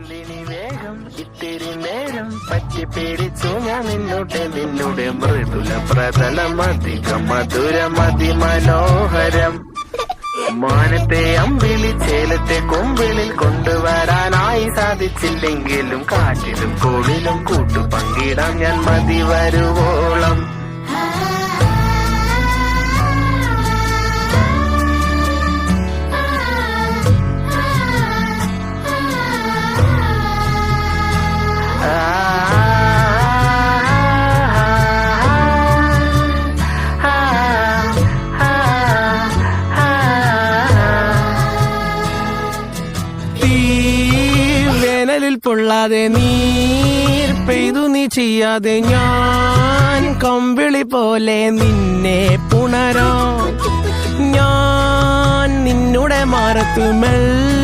എന്തിനി വേഗം ഇത്തിരി നേരം പറ്റി പേടിച്ചു ഞാൻ നിന്നുടെ മൃദുല പ്രതലം അധികം മധുരം അതിമനോഹരം. മാനത്തെ അമ്പിളി ചേലത്തെ കൊമ്പിളിൽ കൊണ്ടുവരാനായി സാധിച്ചില്ലെങ്കിലും കാറ്റിലും കോളിലും കൂട്ടു പങ്കിടാം ഞാൻ മതി വരുവോളം. വേനലിൽ പൊള്ളാതെ നീർ പെയ്തു നീ ചെയ്യാതെ ഞാൻ കമ്പിളി പോലെ നിന്നെ പുണരാം. ഞാൻ നിന്നുടെ മാറത്ത് മെല്ലെ